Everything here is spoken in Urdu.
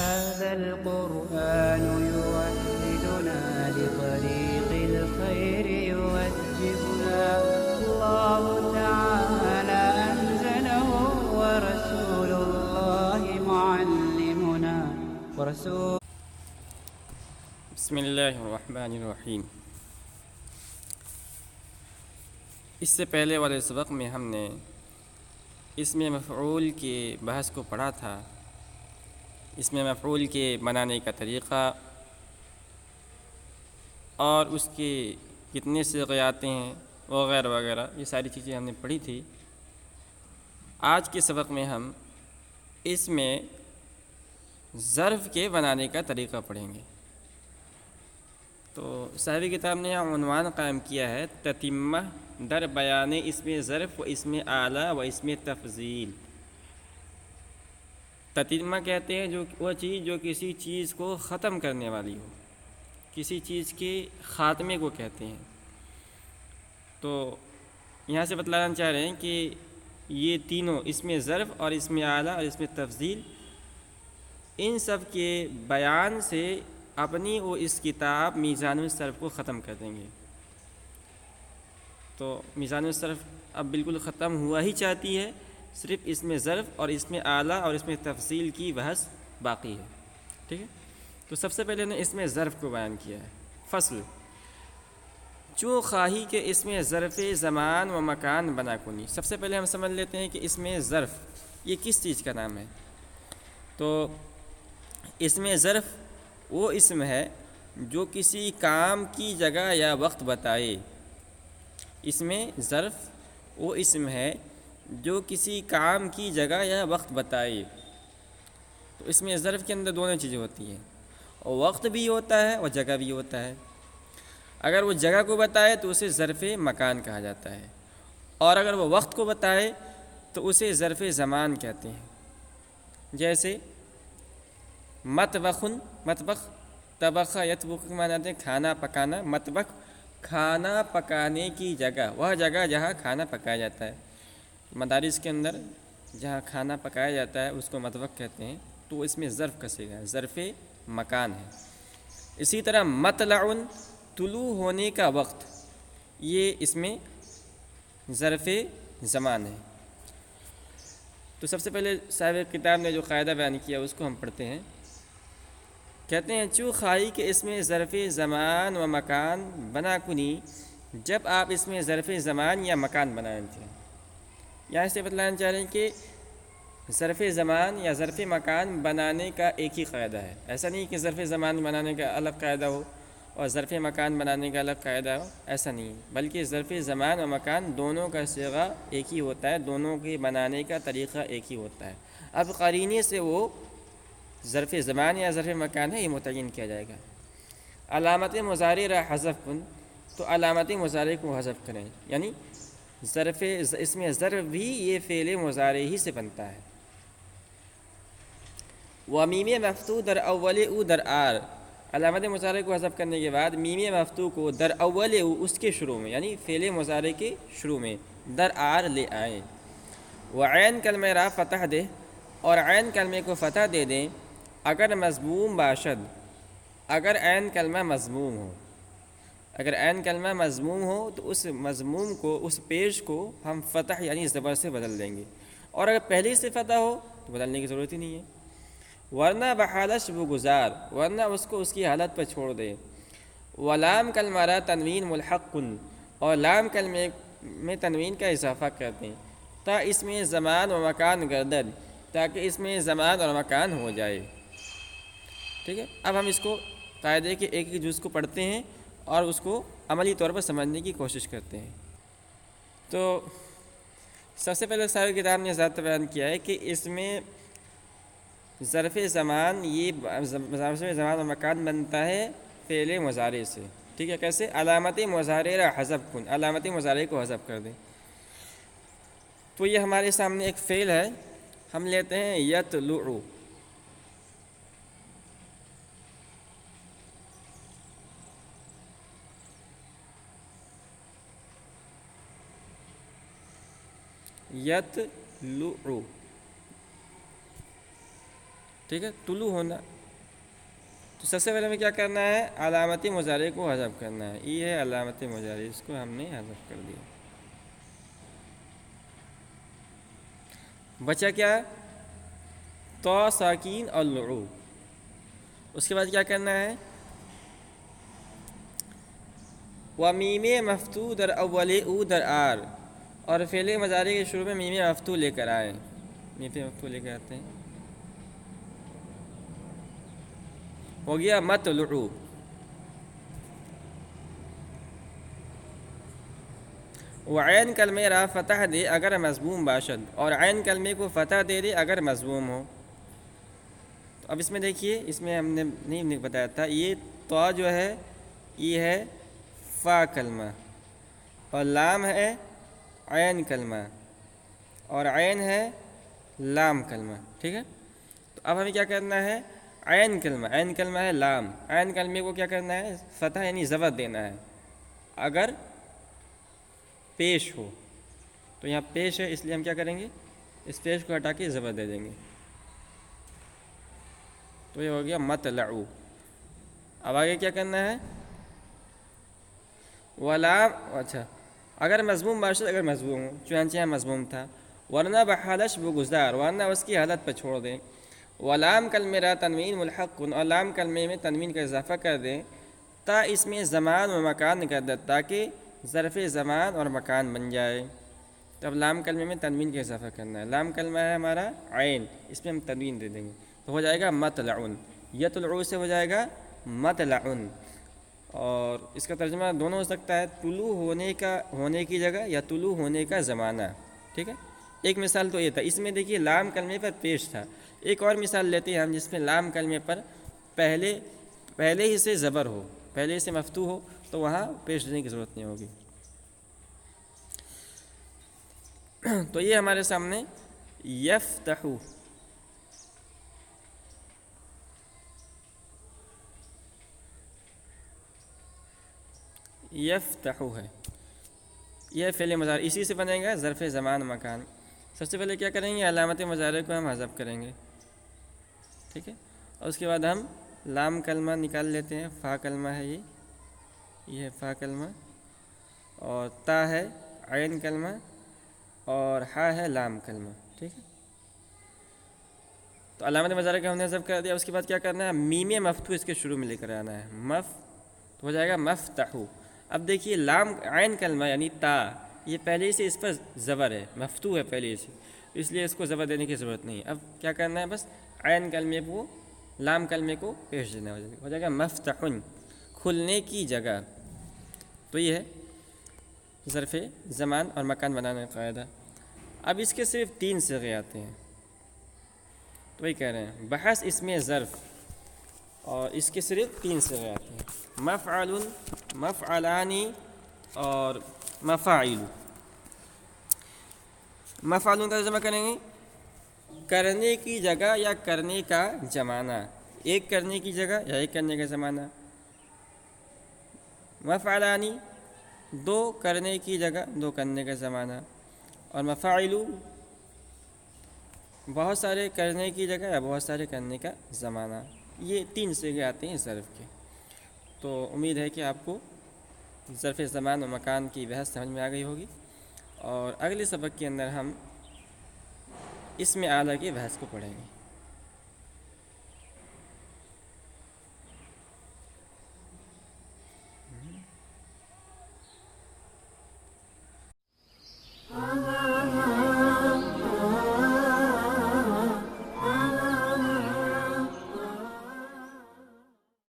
هذا القرآن يوحدنا لطريق الخير يوجهنا الله تعالى أنزله ورسول الله معلمنا بسم اللہ الرحمن الرحیم۔ اس سے پہلے والے سبق میں ہم نے اسم مفعول کے بحث کو پڑھا تھا، اسم مفعول کے بنانے کا طریقہ اور اس کے کتنے صیغے آتے ہیں وغیرہ وغیرہ، یہ ساری چیزیں ہم نے پڑھی تھی۔ آج کے سبق میں ہم اس میں ظرف کے بنانے کا طریقہ پڑھیں گے۔ تو صاحب کتاب نے عنوان قائم کیا ہے تتمہ در بیان اسم ظرف و اسم اعلیٰ و اسم تفضیل۔ تتمہ کہتے ہیں وہ چیز جو کسی چیز کو ختم کرنے والی ہو، کسی چیز کے خاتمے کو کہتے ہیں۔ تو یہاں سے بتلانا چاہ رہے ہیں کہ یہ تینوں اسم ظرف اور اسم اعلیٰ اور اسم تفضیل، ان سب کے بیان سے اپنی وہ اس کتاب میزان الصرف کو ختم کر دیں گے۔ تو میزان الصرف اب بالکل ختم ہوا ہی چاہتی ہے، صرف اسم ظرف اور اسم اعلیٰ اور اسم تفضیل کی بحث باقی ہے، ٹھیک ہے۔ تو سب سے پہلے نے اسم ظرف کو بیان کیا ہے۔ فصل چوں خواہی کہ اسم ظرف زمان و مکان بنا کنی۔ سب سے پہلے ہم سمجھ لیتے ہیں کہ اسم ظرف یہ کس چیز کا نام ہے۔ تو اسم ظرف وہ اسم ہے جو کسی کام کی جگہ یا وقت بتائے۔ اسم ظرف وہ اسم ہے جو کسی کام کی جگہ یا وقت بتائے۔ تو اسم ظرف کے اندر دونوں چیزیں ہوتی ہیں، اور وقت بھی ہوتا ہے اور جگہ بھی ہوتا ہے۔ اگر وہ جگہ کو بتائے تو اسے ظرف مکان کہا جاتا ہے، اور اگر وہ وقت کو بتائے تو اسے ظرف زمان کہتے ہیں۔ جیسے مطبخن، مطبخ، طبخ یطبخ کے معنی آتے ہیں کھانا پکانا۔ مطبخ کھانا پکانے کی جگہ، وہ جگہ جہاں کھانا پکایا جاتا ہے۔ مدارس کے اندر جہاں کھانا پکایا جاتا ہے اس کو مطبخ کہتے ہیں، تو اس میں ظرف کا صیغہ ہے، ظرف مکان ہے۔ اسی طرح مطلع، طلوع ہونے کا وقت، یہ اس میں ظرف زمان ہے۔ تو سب سے پہلے صاحب کتاب نے جو قاعدہ بیان کیا اس کو ہم پڑھتے ہیں۔ کہتے ہیں چوں خواہی کہ اس میں ظرف زمان و مکان بنا کنی، جب آپ اس میں ظرف زمان یا مکان بنانا چاہیں۔ یہاں سے بتلانا چاہ رہے ہیں کہ ظرف زمان یا ظرف مکان بنانے کا ایک ہی قاعدہ ہے۔ ایسا نہیں کہ ظرف زمان بنانے کا الگ قاعدہ ہو اور ظرف مکان بنانے کا الگ قاعدہ ہو، ایسا نہیں، بلکہ ظرف زمان و مکان دونوں کا صیغہ ایک ہی ہوتا ہے، دونوں کے بنانے کا طریقہ ایک ہی ہوتا ہے۔ اب قرینے سے وہ ظرف زمان یا ظرف مکان ہے یہ متعین کیا جائے گا۔ علامت مضارع را حذف کن، تو علامت مضارع کو حذف کریں، یعنی ظرف اس میں ظرف بھی یہ فعل مضارع ہی سے بنتا ہے۔ ومیم مفتوح در اول او در آر، علامت مضارع کو حذف کرنے کے بعد میم مفتوح کو در اول او اس کے شروع میں، یعنی فعل مضارع کے شروع میں در آر لے آئیں۔ وعین کلمہ را فتح دے، اور عین کلمے کو فتح دے دیں اگر مضموم باشد، اگر عین کلمہ مضموم ہو۔ اگر عین کلمہ مضموم ہو تو اس مضموم کو، اس پیش کو ہم فتح یعنی زبر سے بدل دیں گے، اور اگر پہلے سے فتح ہو تو بدلنے کی ضرورت ہی نہیں ہے۔ ورنہ بحالش بگزار، ورنہ اس کو اس کی حالت پر چھوڑ دے۔ ولام کلمہ را تنوین ملحق کن، اور لام کلمے میں تنوین کا اضافہ کر دیں، تا اس میں زمان و مکان گردد، تاکہ اس میں زمان اور مکان ہو جائے۔ ٹھیک ہے، اب ہم اس کو قاعدے کے ایک ایک جز کو پڑھتے ہیں اور اس کو عملی طور پر سمجھنے کی کوشش کرتے ہیں۔ تو سب سے پہلے صاحب کتاب نے ذات بیان کیا ہے کہ اس میں ظرف زمان، یہ ظرف زمان اور مکان بنتا ہے فعل مضارع سے۔ ٹھیک ہے، کیسے؟ علامت مضارع را حذف کن، علامت مضارع کو حذف کر دیں۔ تو یہ ہمارے سامنے ایک فعل ہے، ہم لیتے ہیں یطلع، یطلع، ٹھیک ہے، طلوع ہونا، تو سب سے پہلے ہمیں کیا کرنا ہے؟ علامتی مضارع کو حذف کرنا ہے. یہ ہے علامتی مضارع، اس کو ہم نے حذف کر دیا. بچا کیا؟ تو ساکین اور لعو. اس کے بعد کیا کرنا ہے؟ ومیم مفتو در اول او در آر، اور فعل مضارع کے شروع میں میم مفتو لے کر آئے. میم مفتو لے کر آتے ہیں. ہو گیا مطلعو. وعین کلمے را فتح دے اگر مضموم باشد، اور عین کلمے کو فتح دے دے اگر مضموم ہو. تو اب اس میں دیکھیے، اس میں ہم نے نہیں بتایا تھا، یہ تو جو ہے یہ ہے فا کلمہ، اور لام ہے عین کلمہ، اور عین ہے لام کلمہ. ٹھیک ہے. تو اب ہمیں کیا کرنا ہے؟ عین کلمہ ہے لام. عین کلمے کو کیا کرنا ہے؟ فتح یعنی زبر دینا ہے اگر پیش ہو. تو یہاں پیش ہے، اس لیے ہم کیا کریں گے؟ اس پیش کو ہٹا کے زبر دے دیں گے. تو یہ ہو گیا مطلعو. اب آگے کیا کرنا ہے؟ ولام، اچھا اگر مضموم باشد، اگر مضموم ہو، چنانچہ یہاں مضموم تھا. ورنہ بحالش بگزار، ورنہ اس کی حالت پہ چھوڑ دیں. ولام کلمے را تنوین ملحق کن، اور لام کلمے میں تنوین کا اضافہ کر دیں. تا اس میں زمان و مکان کر دیں تاکہ ظرف زمان اور مکان بن جائے. تب لام کلمے میں تنوین کا اضافہ کرنا ہے. لام کلمہ ہے ہمارا عین، اس میں ہم تنوین دے دیں گے تو ہو جائے گا مطلعن. یطلعو سے ہو جائے گا مطلعن. اور اس کا ترجمہ دونوں ہو سکتا ہے، طلوع ہونے کی جگہ یا طلوع ہونے کا زمانہ. ٹھیک ہے. ایک مثال تو یہ تھا، اس میں دیکھیے لام کلمے پر پیش تھا. ایک اور مثال لیتے ہیں ہم جس میں لام کلمے پر پہلے ہی سے زبر ہو، پہلے ہی سے مفتوح ہو، تو وہاں پیش دینے کی ضرورت نہیں ہوگی. تو یہ ہمارے سامنے یفتحو، یفتحو ہے، یہ فعل مضارع، اسی سے بنے گا ظرف زمان مکان. سب سے پہلے کیا کریں گے؟ علامت مضارع کو ہم حذف کریں گے. ٹھیک ہے. اور اس کے بعد ہم لام کلمہ نکال لیتے ہیں. فا کلمہ ہے یہ ہے فا کلمہ، اور تا ہے عین کلمہ، اور ہا ہے لام کلمہ. ٹھیک ہے. تو علامت مضارع کا ہم نے حذف کر دیا. اس کے بعد کیا کرنا ہے؟ میم مفتوح اس کے شروع میں لے کر آنا ہے. تو ہو جائے گا مفتحو. اب دیکھیے لام عین کلمہ یعنی تا، یہ پہلے سے اس پر زبر ہے، مفتوح ہے پہلے سے، اس لیے اس کو زبر دینے کی ضرورت نہیں. اب کیا کرنا ہے؟ بس عین کلمے کو، لام کلمے کو پیش دینا ہو جائے گا مفتحن، کھلنے کی جگہ. تو یہ ہے ظرف زمان اور مکان بنانے کا قاعدہ. اب اس کے صرف 3 صیغے آتے ہیں. تو وہی کہہ رہے ہیں بحث اس میں ظرف، اور اس کے صرف 3 صیغے آتے ہیں: مفعل، مفعلانی اور مفاعل. مفعل کا ترجمہ کریں گے کرنے کی جگہ یا کرنے کا زمانہ، ایک کرنے کی جگہ یا ایک کرنے کا زمانہ. مفعلانی 2 کرنے کی جگہ 2 کرنے کا زمانہ. اور مفاعل بہت سارے کرنے کی جگہ یا بہت سارے کرنے کا زمانہ. یہ 3 صیغے آتے ہیں ظرف کے. تو امید ہے کہ آپ کو ظرف زمان و مکان کی بحث سمجھ میں آ گئی ہوگی، اور اگلے سبق کے اندر ہم اسم اعلیٰ کی بحث کو پڑھیں گے.